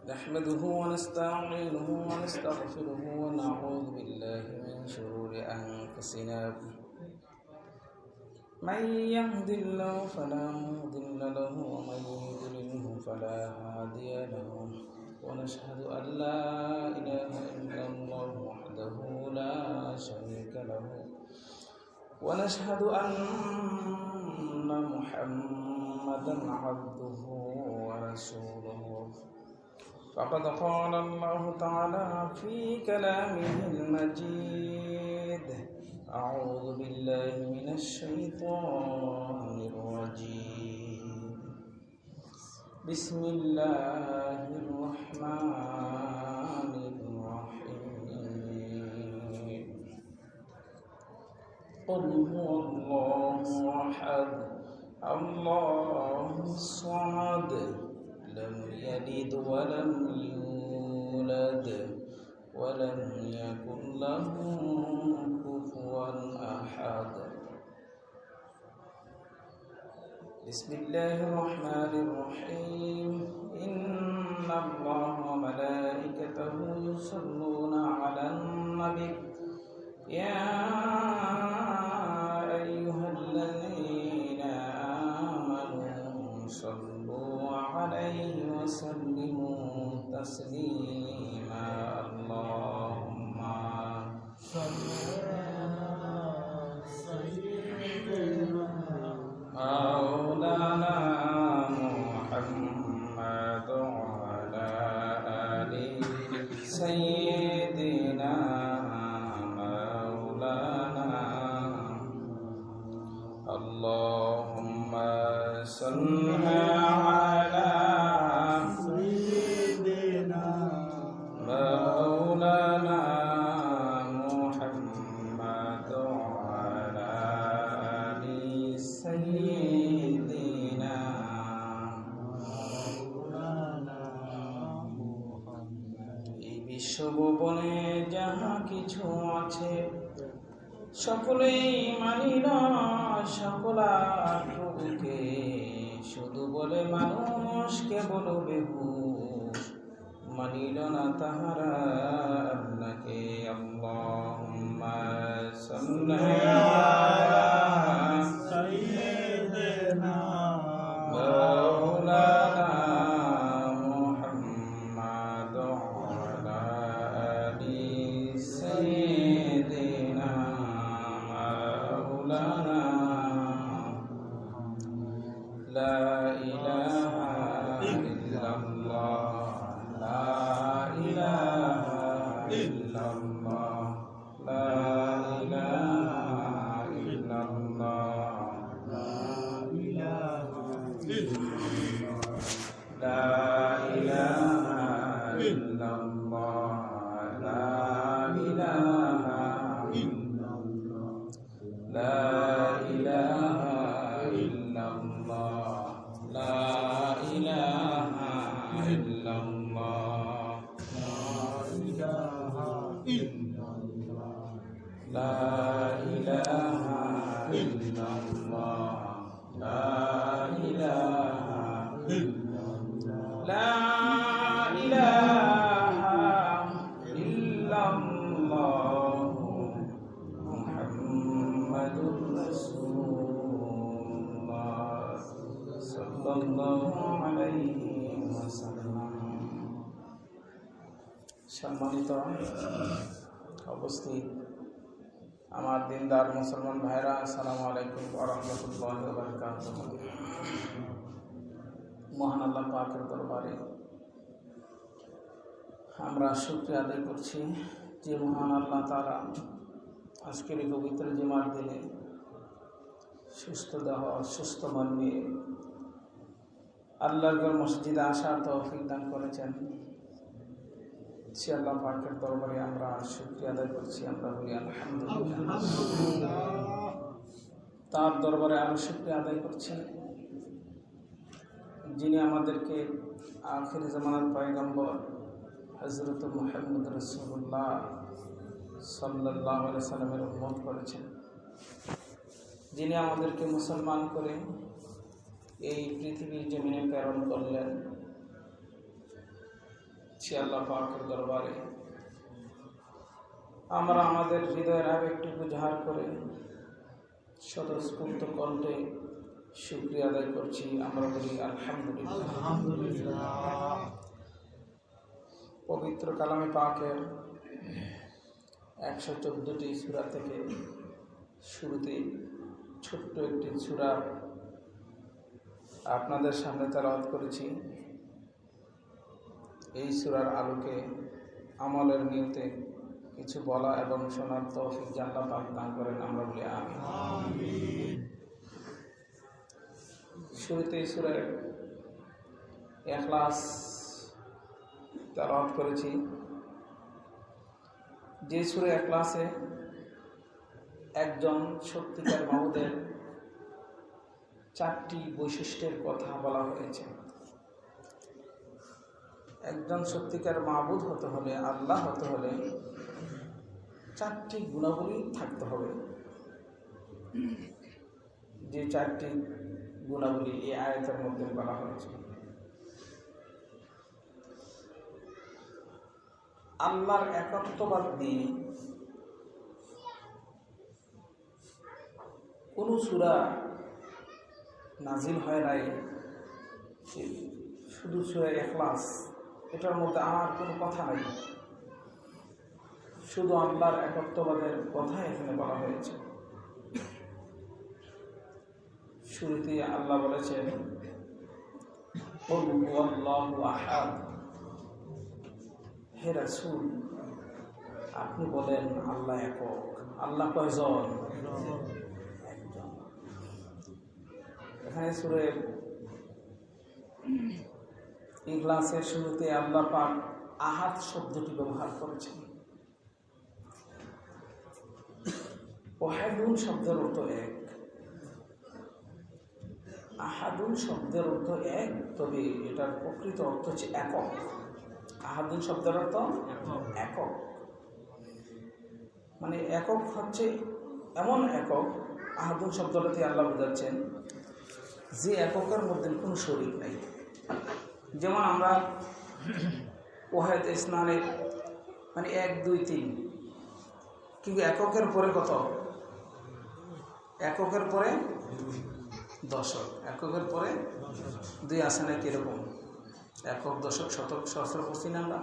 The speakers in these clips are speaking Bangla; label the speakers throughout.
Speaker 1: نحمده ونستعينه ونستغفره ونعوذ بالله من شرور أنفسنا من يهد الله فلا مضل له ومن يضلله فلا هادي له ونشهد أن لا إله إلا الله وحده لا شريك له ونشهد أن محمدا عبده ورسوله فقد قال الله تعالى في كلامه المجيد أعوذ بالله من الشيطان الرجيم بسم الله الرحمن الرحيم قل هو الله أحد الله الصمد لم يلد ولم يولد ولم يكن له كفوا أحد بسم الله الرحمن الرحيم إن الله وملائكته يصلون على النبي يا أيها الذين آمنوا صلوا عليه وسلموا تسليما اللهم صل على سيدنا مولانا محمد وعلى آل سيدنا مولانا اللهم صل على سيدنا مولانا محمد وعلى آل سيدنا مولانا এই বিশ্বভুবনে যাহা কিছু আছে সকলেই মানিল সকলা প্রভুকে শুধু বলে মানুষকে বলো বেহুশ মানিল না তাহারা আল্লাহকে আল্লাহুম্মা সাল্লি আলা সাইয়্যিদিনা মাওলানা মুহাম্মাদ ওয়া আলা আলি সাইয়্যিদিনা মাওলানা লা ইলাহা ইল্লাল্লাহ লা ইলাহা ইল্লাল্লাহ লা ইলাহা ইল্লাল্লাহ লা ইলাহা ইল্লাল্লাহ লা ইলাহা ইল্লাল্লাহ লা ইলাহা ইল্লাল্লাহ লা ইলাহা ইল্লাল্লাহ লা ইলাহা ইল্লাল্লাহ লা ইলাহা ইল্লাল্লাহ লা ইলাহা ইল্লাল্লাহ লা ইলাহা ইল্লাল্লাহ মুহাম্মাদুর রাসূলুল্লাহ সাল্লাল্লাহু আলাইহি ওয়াসাল্লাম। সম্মানিত উপস্থিত আমার দিনদার মুসলমান ভাইরা, আসসালামু আলাইকুম ওয়া রাহমাতুল্লাহি ওয়া বারাকাতুহু। মহান আল্লাহ পাকের দরবারে আমরা শুকরিয়া আদায় করছি যে মহান আল্লাহ তাআলা আজকের এই পবিত্র জুমার দিনে সুস্থ দেহ সুস্থ মন নিয়ে আল্লাহর মসজিদে আসার তৌফিক দান করেছেন। সে আল্লাহ পাকের দরবারে আমরা শুকরিয়া আদায় করছি। আমরা বলি আলহামদুলিল্লাহ। তার দরবারে আরো শুকরিয়া আদায় করছেন যিনি আমাদেরকে আখির জামানার পয়গম্বর হযরত মুহাম্মদ রাসূলুল্লাহ সাল্লাল্লাহু আলাইহি সাল্লামের উম্মত করেছেন, যিনি আমাদেরকে মুসলমান করে এই পৃথিবীর জমিনে প্রেরণ করলেন। সে আল্লাহ পাকের দরবারে আমরা আমাদের হৃদয়ের আবেগটুকু ঝাড় করে স্বতঃস্ফূর্ত কণ্ঠে শুকরিয়া আদায় করছি। আমরা বলি আলহামদুলিল্লাহ। পবিত্র কালামে পাকের 114টি সূরা থেকে শুরুতে ছোট্ট একটি সূরা আপনাদের সামনে তেলাওয়াত করেছি। এই সূরার আলোকে আমলের নিয়তে কিছু বলা এবং শোনার তৌফিক আল্লাহ পাক দান করেন। আমরা বলি আমিন। শুরুতে সূরা ইখলাস তেলাওয়াত করেছি। যে সূরা ইখলাসে একজন সত্যিকার মাবুদের 4টি বৈশিষ্ট্যের কথা বলা হয়েছে। একজন সত্যিকার মাবুদ হতে হলে, আল্লাহ হতে হলে 4টি গুণাবলী থাকতে হবে। যে 4টি গুণাবলী এই আয়াতের মধ্যে বলা হয়েছে। আল্লাহর একত্ববাদ নিয়ে কোন সূরা নাজিল হয় নাই, শুধু সূরা ইখলাস, এটার মধ্যে আর কোনো কথা নাই, শুধু আল্লাহর একত্ববাদের কথা এখানে বলা হয়েছে। শুরুতে আল্লাহ বলেছেন কুল হুয়াল্লাহু আহাদ, হে রাসূল আপনি বলেন আল্লাহ একক। আল্লাহ কয়জন? একজন। এখানে সূরা ইখলাসের শুরুতে আল্লাহ পাক আহাদ শব্দটি ব্যবহার করেছেন। ওয়াহিদুন শব্দের অর্থ এক, আহাদুন শব্দের অর্থ এক, তবে এটার প্রকৃত অর্থ হচ্ছে একক। আহাদুন শব্দের অর্থ একক, মানে একক হচ্ছে এমন একক। আহাদুন শব্দটাতে আল্লাহ বোঝাচ্ছেন যে এককের মধ্যে কোনো শরীক নাই। যেমন আমরা ওয়াহিদ ইসনানের মানে 1 2 3, কিন্তু এককের পরে কত? এককের পরে দশক, এককের পরে 2 আসে না কিরকম? একক, দশক, শতক, সহস্র পড়ছি না আমরা?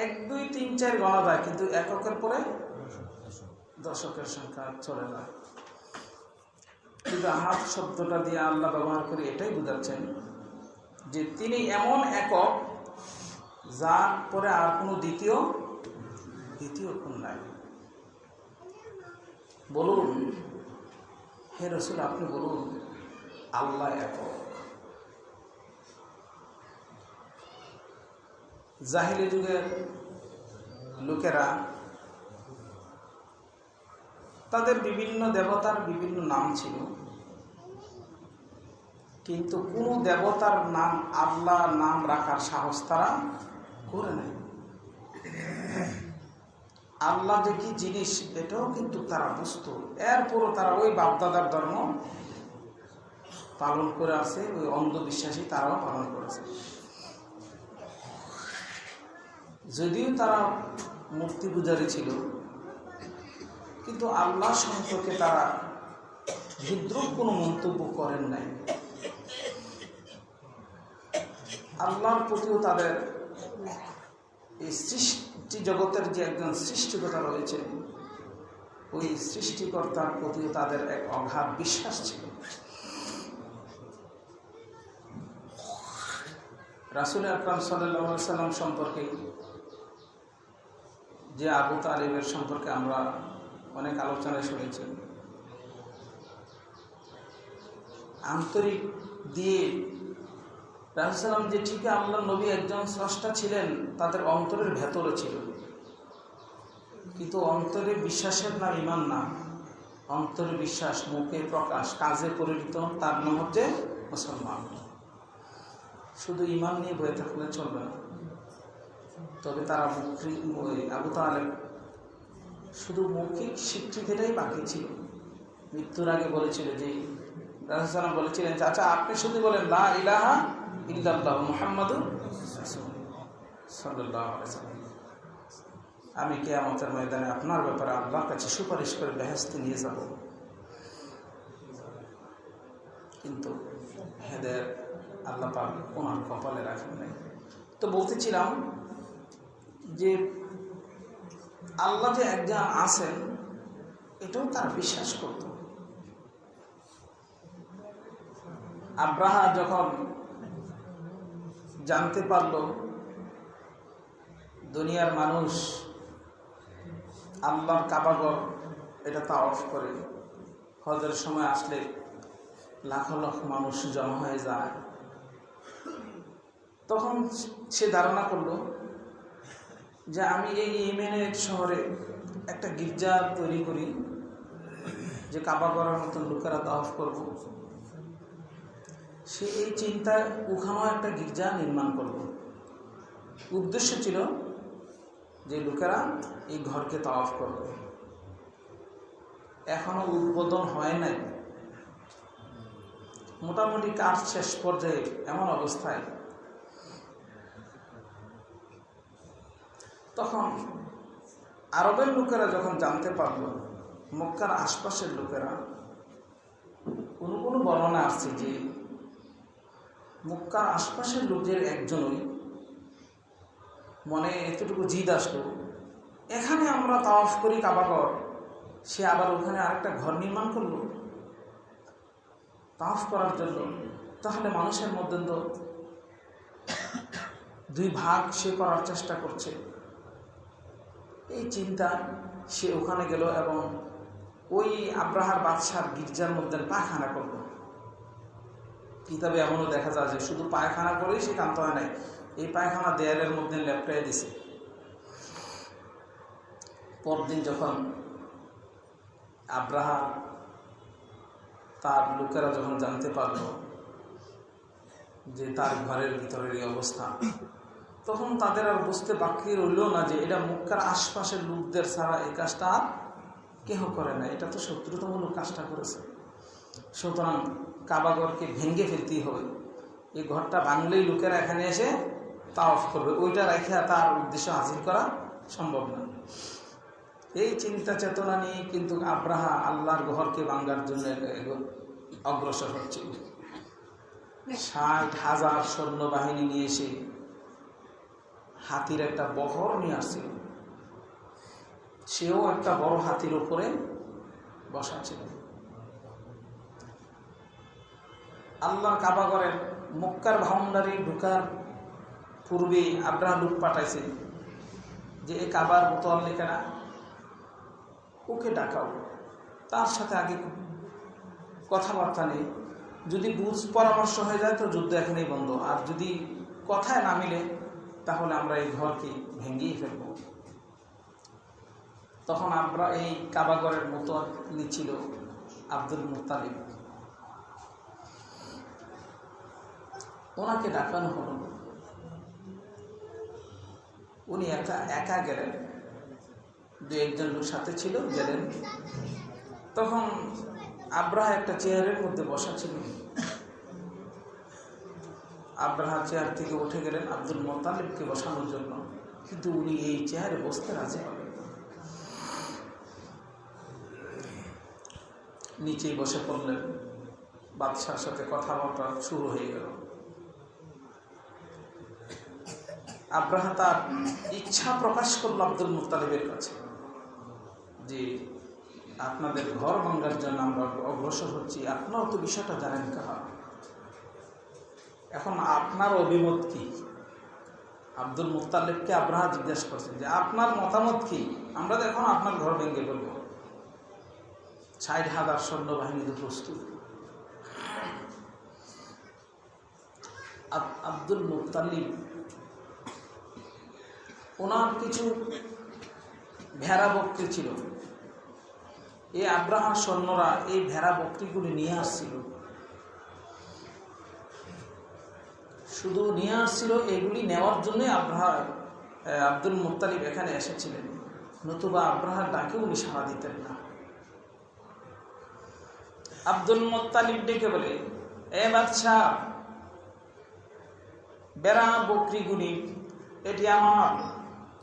Speaker 1: 1 2 3 4 গণা যায়, কিন্তু এককের পরে দশকের সংখ্যা চলে না। কিন্তু আহাদ শব্দটা দিয়ে আল্লাহ ব্যবহার করে এটাই বোঝাচ্ছেন যে তিনি এমন একক যার পরে আর কোনো দ্বিতীয় কোন নাই। বলুন হে রাসূল আপনি বলুন আল্লাহ একক। জাহিলি যুগের লোকেরা তাদের বিভিন্ন দেবতার বিভিন্ন নাম ছিল, কিন্তু কোন দেবতার নাম আল্লাহ নাম রাখার সাহস তারা করে নাই। আল্লাহ যে কি জিনিস এটাও কিন্তু তারা বুঝতো, এরপরও তারা ওই বাপদাদার ধর্ম পালন করে আছে, ওই অন্ধবিশ্বাসী তারাও পালন করেছে। যদিও তারা মূর্তি পূজারী ছিল, কিন্তু আল্লাহ সম্পর্কে তারা বিদ্রুপ কোনো মন্তব্য করেন নাই। আল্লাহর প্রতিও তাদের এই সৃষ্টি জগতের যে একজন সৃষ্টিকর্তা রয়েছে, ওই সৃষ্টিকর্তার প্রতিও তাদের এক অগাধ বিশ্বাস ছিল। রাসূল আকরাম সাল্লাল্লাহু আলাইহি ওয়াসাল্লাম সম্পর্কে যে আবু তালিবের সম্পর্কে আমরা অনেক আলোচনায় শুনেছি, আন্তরিক দিয়ে রাসূল সাল্লাম যে ঠিক আল্লাহ নবী একজন স্রষ্টা ছিলেন তাদের অন্তরের ভেতরে ছিল, কিন্তু অন্তরে বিশ্বাসের নাম ঈমান না। অন্তরে বিশ্বাস, মুখে প্রকাশ, কাজে পরিণত, তার নাম হচ্ছে মুসলমান। শুধু ঈমান নিয়ে বয়ে থাকলে চলবে না। তবে তারা আবু তালেব শুধু মৌখিক স্বীকৃতিটাই বাকি ছিল। মৃত্যুর আগে বলেছিল যে রাসূল সাল্লাল্লাহু আলাইহি ওয়াসাল্লাম বলেছিলেন, চাচা আপনি শুধু বলেন লা ইলাহা ইল্লাল্লাহু মুহাম্মাদুর সাল্লাল্লাহু আলাইহি ওয়াসাল্লাম, আমি কিয়ামতের ময়দানে আপনার ব্যাপারে আল্লাহর কাছে সুপারিশ করে বেহেশতে নিয়ে যাব। কিন্তু হেদায়েত আল্লাহ পাক ওনার কপালে রাখেন নাই। তো বলতেছিলাম যে আল্লাহ যে একজন আছেন এটাও তার বিশ্বাস করত। আব্রাহা যখন জানতে পারল দুনিয়ার মানুষ আল্লাহর কাবাঘর এটা তাওয়াফ করে, হজের সময় আসলে লাখ লাখ মানুষ জমা হয়ে যায়, তখন সে ধারণা করলো যে আমি এই ইয়েমেনের শহরে একটা গির্জা তৈরি করি, যে কাবাঘরের মতন লোকেরা তাওয়াফ করব। সে এই চিন্তায় ওখানেও একটা গির্জা নির্মাণ করব। উদ্দেশ্য ছিল যে লোকেরা এই ঘরকে তাওয়াফ করবে। এখনো উদ্বোধন হয় নাই, মোটামুটি কাজ শেষ পর্যায়ে এমন অবস্থায় তখন আরবের লোকেরা যখন জানতে পারল, মক্কার আশপাশের লোকেরা, কোনো কোনো বর্ণনা আসছে যে মক্কার আশপাশের লোকদের একজনই মনে এতটুকু জিদ আসলো, এখানে আমরা তাওয়াফ করি কাবাঘর, সে আবার ওখানে আরেকটা ঘর নির্মাণ করলো তাওয়াফ করার জন্য, তাহলে মানুষের মধ্যে তো দুই ভাগ সে করার চেষ্টা করছে। এই চিন্তা সে ওখানে গেল এবং ওই আব্রাহার বাদশার গির্জার মধ্যে পায়খানা করল। কিতাবে এমনও দেখা যায় যে শুধু পায়খানা করেই সে কান্ত হয় নাই, এই পায়খানা দেয়ালের মধ্যে লেপটাই দিছে। পরদিন যখন আব্রাহা তার লোকেরা যখন জানতে পারল যে তার ঘরের ভিতরের এই অবস্থা, তখন তাদের আর বুঝতে বাকি রইল না যে এটা মক্কার আশপাশের লোকদের ছাড়া এই কাজটা আর কেহ করে না, এটা তো শত্রুতামূলক কাজটা করেছে। সুতরাং কাবাঘরকে ভেঙে ফেলতেই হবে, এই ঘরটা ভাঙলেই লোকেরা এখানে এসে তাওয়াফ করবে, ওইটা রেখে তার উদ্দেশ্য হাসিল করা সম্ভব না। এই চিন্তা চেতনা নিয়ে কিন্তু আব্রাহা আল্লাহর ঘরকে ভাঙার জন্য অগ্রসর হচ্ছিল। 60,000 সৈন্যবাহিনী নিয়ে এসে হাতির একটা বহর নিয়ে আসছিল, সেও একটা বড় হাতির উপরে বসা ছিল। আল্লাহর কাবাঘরের মক্কার বাউন্ডারি ঢুকার পূর্বে আব্রাহা লোক পাঠাইছে যে এই কাবার মুতাল্লিকেরা ওকে ডাকাও, তার সাথে আগে কথাবার্তা নেই, যদি বুঝ পরামর্শ হয়ে যায় তো যুদ্ধ এখানেই বন্ধ, আর যদি কথায় না মিলে তাহলে আমরা এই ঘরকে ভেঙেই ফেলব। তখন আমরা এই কাবাঘরের মুতাল্লি ছিল আব্দুল মুত্তালিব, ওনাকে ডাকানো হলো। উনি একা গেলেন, দু একজন লোক সাথে ছিল, গেলেন। তখন আব্রাহা একটা চেয়ারের মধ্যে বসা ছিল, আব্রাহা চেয়ার থেকে উঠে গেলেন আব্দুল মুত্তালিবকে বসানোর জন্য, কিন্তু উনি এই চেয়ারে বসতে রাজি হলেন। নিচেই বসে পড়লেন, বাদশার সাথে কথাবার্তা শুরু হয়ে গেল। আব্রাহা তার ইচ্ছা প্রকাশ করল আব্দুল মুত্তালিবের কাছে যে আপনাদের ঘর ভাঙার জন্য আমরা অগ্রসর হচ্ছি, আপনারাও তো বিষয়টা জানেন কাহা, এখন আপনার অভিমত কি? আব্দুল মুত্তালিবকে আব্রাহা জিজ্ঞাসা করছেন যে আপনার মতামত কি? আমরা তো এখন আপনার ঘর ভেঙে ফেলব, 60,000 সৈন্যবাহিনী তো প্রস্তুত। আব্দুল মুত্তালিব ওনার কিছু ভেড়া বকরি ছিল, এই আব্রাহার সৈন্যরা এই ভেড়া বকরিগুলি নিয়ে আসছিল, শুধু নিয়ে আসছিল, এগুলি নেওয়ার জন্যই আব্দুল মুত্তালিব এখানে এসেছিলেন, নতুবা আব্রাহার ডাকে উনি সাড়া দিতেন না। আব্দুল মুত্তালিব ডেকে বলে, এ বাদশাহ, বেড়া বকরিগুলি এটি আমার,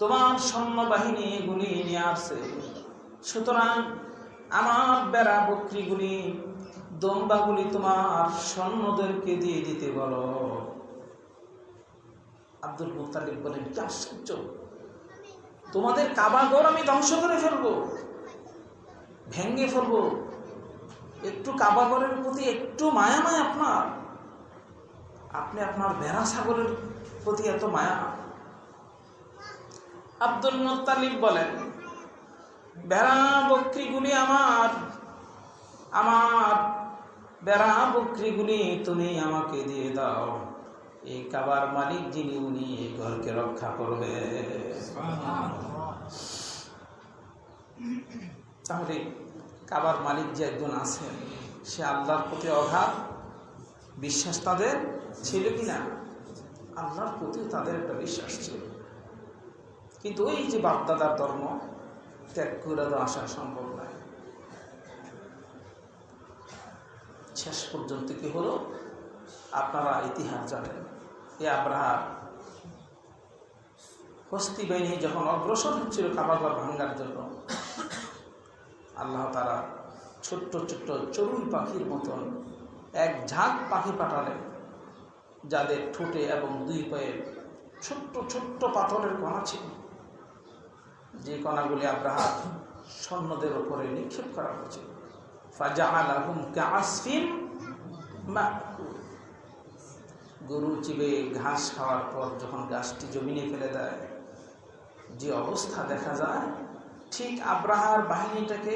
Speaker 1: তোমার সৈন্যবাহিনী এগুলি নিয়ে আসছে, সুতরাং আমার বেড়া বকরিগুলি দম্বাগুলি তোমার সৈন্যদেরকে দিয়ে দিতে বলো। আব্দুল মুত্তালিব বলেন, কি আশ্চর্য, তোমাদের কাবাঘর আমি ধ্বংস করে ফেলবো, ভেঙ্গে ফেলবো, একটু কাবাঘরের প্রতি একটু মায়া নয় আপনার? আপনি আপনার ভেড়া ছাগলের প্রতি এত মায়া? আব্দুল মুত্তালিব বলেন, ভেড়া বকরিগুলি আমার, আমার ভেড়া বকরিগুলি তুমি আমাকে দিয়ে দাও, এই কাবার মালিক যিনি উনি এই ঘরকে রক্ষা করবে। তাহলে কাবার মালিক যে একজন আছেন, সে আল্লাহর প্রতি অগাধ বিশ্বাস তাদের ছিল কিনা? আল্লাহর প্রতি তাদের একটা বিশ্বাস ছিল। কিন্তু ওই যে বাপদাদার ধর্ম ত্যাগ করে তো আসা সম্ভব নয়। শেষ পর্যন্ত কি হলো আপনারা ইতিহাস জানেন। এ আব্রাহা হস্তি বাহিনী যখন অগ্রসর হচ্ছিল কাবাঘর ভাঙ্গার জন্য, আল্লাহ তারা ছোট্ট ছোট্ট চড়ুই পাখির মতন এক ঝাঁক পাখি পাঠালেন, যাদের ঠোঁটে এবং দুই পায়ে ছোট্ট ছোট্ট পাথরের কণা ছিল, যে কণাগুলি আব্রাহা সৈন্যদের উপরে নিক্ষেপ করা হয়েছিল। ফাজআলাহুম কাআসফিন মাকুল। গরু চিবে ঘাস খাওয়ার পর যখন ঘাসটি জমিনে ফেলে দেয়, যে অবস্থা দেখা যায়, ঠিক আব্রাহার বাহিনীটাকে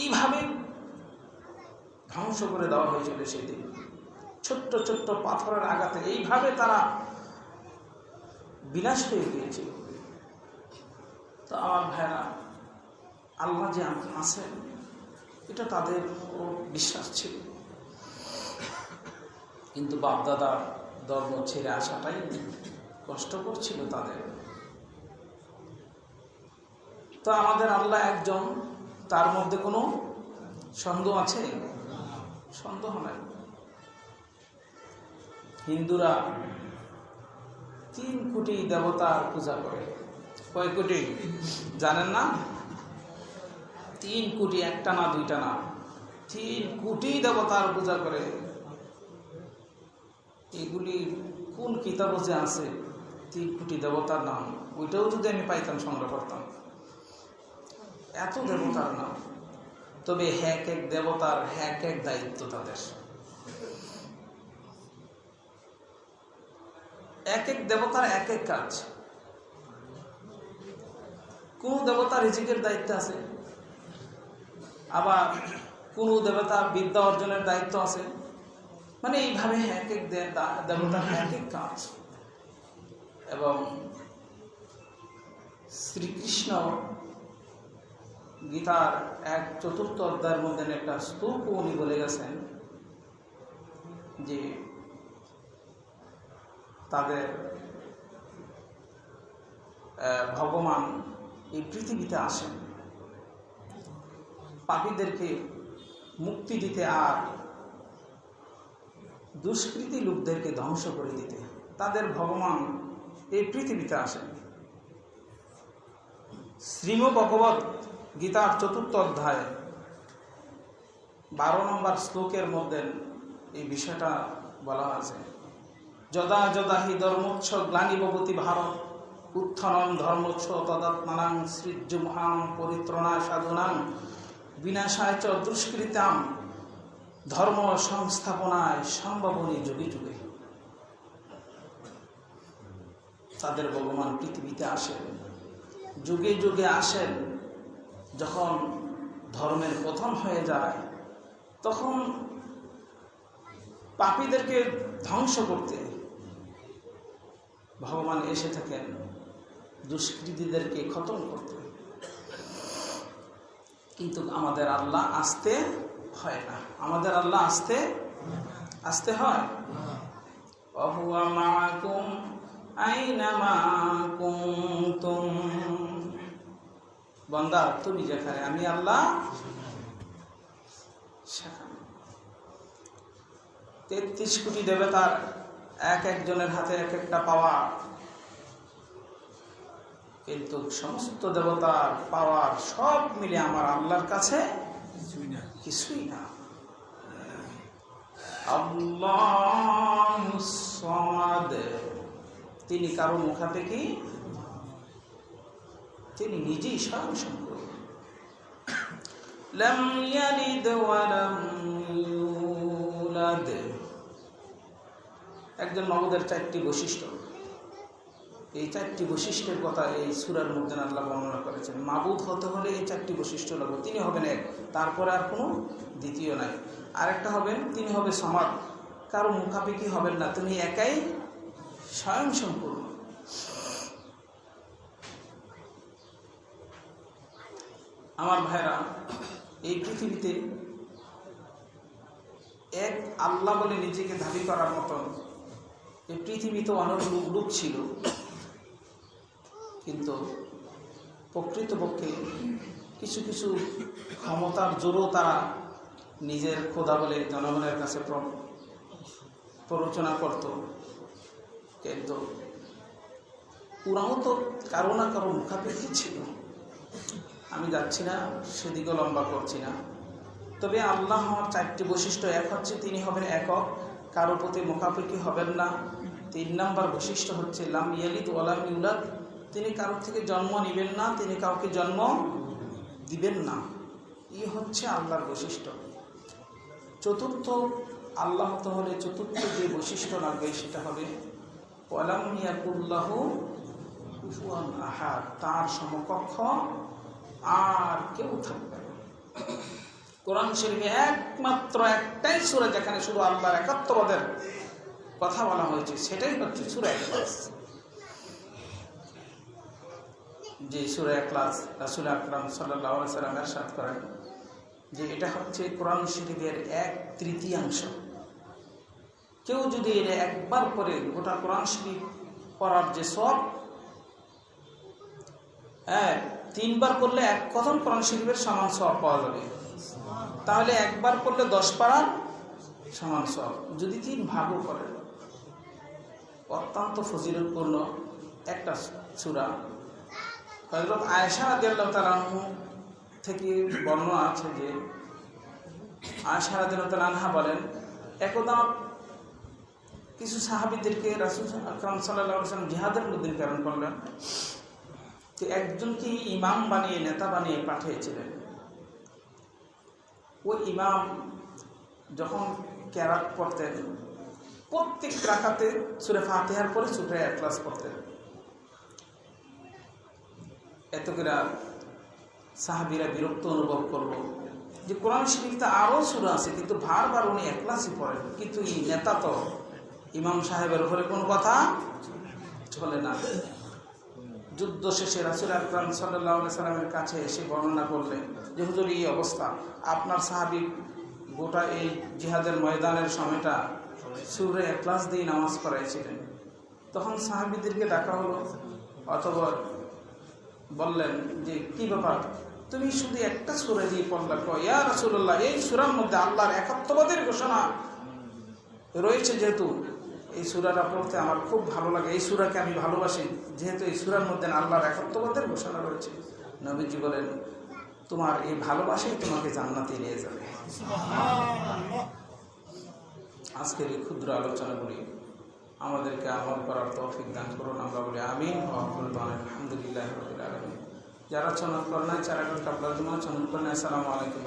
Speaker 1: এইভাবে ধ্বংস করে দেওয়া হয়েছিল সেদিন। ছোট্ট ছোট্ট পাথরের আঘাতে এইভাবে তারা বিনাশ হয়ে গিয়েছিল। তো আমার ভাইরা, আল্লাহ যে আছেন এটা তাদের বিশ্বাস ছিল, কিন্তু বাপদাদার ধর্ম ছেড়ে আসাটাই কষ্ট করছিল তাদের। তো আমাদের আল্লাহ একজন, তার মধ্যে কোনো সন্দেহ আছে? সন্দেহ নাই। হিন্দুরা 3 কোটি দেবতার পূজা করে। কয় কোটি জানেন না? 3 কোটি, একটা না দুইটা না, 3 কোটি দেবতার পূজা করে। এগুলি কোন কিতাবে যে আছে 3 কোটি দেবতার নাম, ওইটাও যদি আমি পাইতাম সংগ্রহ করতাম। এত দেবতার নাম, তবে এক এক দেবতার এক এক দায়িত্ব তাদের। এক এক দেবতার এক এক কাজ। কোন দেবতা রিজিকের দায়িত্ব আছে, আবার কোন দেবতা বিদ্যা অর্জনের দায়িত্ব আছে। মানে এইভাবে এক এক দেবতার এক এক কাজ। এবং শ্রীকৃষ্ণ গীতার 1/4 অধ্যায়ের মধ্যে একটা স্তূপ উনি বলে গেছেন যে তাদের ভগবান এই পৃথিবীতে আসেন পাপীদেরকে মুক্তি দিতে আর দুষ্কৃতী লোকদেরকে ধ্বংস করে দিতে। তাদের ভগবান এই পৃথিবীতে আসেন। শ্রীমদ্ভগবৎ গীতার 4th অধ্যায় 12 নম্বর শ্লোকের মধ্যে এই বিষয়টা বলা আছে। যদা যদা হি ধর্মোচ্ছ গ্লানিভবতি ভারত উত্থানং ধর্মোচ্ছ তদাত্মানাং সৃজ্যমহাং পরিত্রাণায় সাধুনাং বিনাশায় চ দুষ্কৃতাম ধর্ম সংস্থাপনায় সম্ভাবনী যুগে যুগে। তাদের ভগবান পৃথিবীতে আসেন, যুগে যুগে আসেন। যখন ধর্মের পতন হয়ে যায়, তখন পাপীদেরকে ধ্বংস করতে ভগবান এসে থাকেন, দুষ্কৃতীদেরকে খতম করতে। কিন্তু আমাদের আল্লাহ আসতে হয় না, আমাদের আল্লাহ আসতে হয়। ওয়াহুয়া মাআকুম আইনামা কুনতুম। বান্দা তুমি যেখানে, আমি আল্লাহ সেখানে। 33 কোটি দেবতার এক একজনের হাতে এক একটা পাওয়ার, কিন্তু সমস্ত দেবতার পাওয়ার সব মিলে আমার আল্লাহর কাছে কিছুই না। আল্লাহুস সামাদ, তিনি কারো মুখাপেক্ষী, তিনি নিজেই স্বয়ংসম্পূর্ণ। লাম ইয়ালিদ ওয়া লাম ইউলাদ, একজন মাবুদের 4টি বৈশিষ্ট্য। এই 4টি বৈশিষ্ট্যের কথা এই সূরার মধ্যে আল্লাহ বর্ণনা করেছেন। মাবুদ হতে হলে এই 4টি বৈশিষ্ট্য লাগবে। তিনি হবেন এক, তারপরে আর কোনো দ্বিতীয় নাই। আরেকটা হবেন, তিনি হবে সমাদ, কারো মুখাপেক্ষী হবেন না, তিনি একাই স্বয়ংসম্পূর্ণ। আমার ভাইরা, এই পৃথিবীতে এক আল্লাহ বলে নিজেকে দাবি করার মতন এই পৃথিবীতে অনেক লোক ছিল, কিন্তু প্রকৃতপক্ষে কিছু কিছু ক্ষমতার জোরও তারা নিজের খোদা বলে জনগণের কাছে প্ররোচনা করত। কিন্তু ওরাও তো কারো না কারো মুখাপেক্ষী ছিল। আমি যাচ্ছি না, সেদিকে লম্বা করছি না। তবে আল্লাহ আমার 4টি বৈশিষ্ট্য। এক হচ্ছে তিনি হবেন একক, কারো প্রতি মুখাপেক্ষী হবেন না। 3 নম্বর বৈশিষ্ট্য হচ্ছে লাম ইয়ালিদ ওয়া লাম ইউলাদ, তিনি কারোর থেকে জন্ম নেবেন না, তিনি কাউকে জন্ম দিবেন না। এই হচ্ছে আল্লাহর বৈশিষ্ট্য। চতুর্থ আল্লাহ হতে হলে চতুর্থ যে বৈশিষ্ট্য লাগবে সেটা হবে ওয়ালাম ইয়াকুল লাহু কুফুয়ান আহাদ, তার সমকক্ষ আর কেউ থাকবে না। কোরআন শরীফে একমাত্র একটাই সূরা যেখানে শুধু আল্লাহর একাত্মবাদের কথা বলা হয়েছে, সেটাই হচ্ছে সূরা ইখলাস। যে সূরা ইখলাস রাসূল আকরাম সাল্লাল্লাহু আলাইহি ওয়াসাল্লাম ইরশাদ করেন যে এটা হচ্ছে কোরআন শরীফের 1/3। কেউ যদি এটা একবার পড়ে, গোটা কোরআন শরীফ পড়ার যে সওয়াব, 3 বার পড়লে 1 কদম কোরআন শরীফের সমান সওয়াব পাওয়া যাবে। তাহলে একবার পড়লে 10 পারার সমান সওয়াব। যদি 3 ভাগও করেন, অত্যন্ত ফজিলতপূর্ণ একটা সূরা। হযরত আয়েশা রাদিয়াল্লাহু তাআলা আনহা থেকে বর্ণনা আছে যে আয়েশা রাদিয়াল্লাহু তাআলা আনহা বলেন, একদা কিছু সাহাবীদেরকে রাসূল আকরাম সাল্লাল্লাহু আলাইহি ওয়াসাল্লাম জিহাদের মধ্যে প্রেরণ করলেন। তো একজনকে ইমাম বানিয়ে, নেতা বানিয়ে পাঠিয়েছিলেন। ওই ইমাম যখন কেরাত পড়তেন, প্রত্যেক রাকাতে সূরা ফাতিহার পরে সূরা ইখলাস পড়তেন। এত করে সাহাবীরা বিরক্ত অনুভব করলো যে কোরআন শরীফে আরও সূরা আছে, কিন্তু বারবার উনি ইখলাসই পড়েন, কিন্তু এই নেতা তো ইমাম সাহেবের উপরে কোনো কথা চলে না। যুদ্ধ শেষে রাসূল আকরাম সাল্লাল্লাহু আলাইহি সাল্লামের কাছে এসে বর্ণনা করলেন যে হুজুর, এই অবস্থা, আপনার সাহাবী গোটা এই জিহাদের ময়দানের সময়টা সূরা ইখলাস দিয়ে নামাজ পড়াইছিলেন। তখন সাহাবীদেরকে ডাকা হলো, অতঃপর বললেন যে কি ব্যাপার, তুমি শুধু একটা সূরা দিয়ে পড়লা? ইয়া রাসূলুল্লাহ, এই সূরার মধ্যে আল্লাহর একাত্মবাদের ঘোষণা রয়েছে, যেহেতু এই সূরাটা পড়তে আমার খুব ভালো লাগে, এই সূরাকে আমি ভালোবাসি, যেহেতু এই সূরার মধ্যে আল্লাহর একাত্মবাদের ঘোষণা রয়েছে। নবীজি বলেন, তোমার এই ভালোবাসাই তোমাকে জান্নাতে নিয়ে যাবে। আজকের এই ক্ষুদ্র আলোচনাগুলি আমাদেরকে আমল করার তৌফিক দান করুন। আমরা বলি আমিন। আলহামদুলিল্লাহ রাব্বিল আলামিন। যারা চয়ন করেন, 4 কাবলার জন্য চয়ন করেন। আসসালামু আলাইকুম।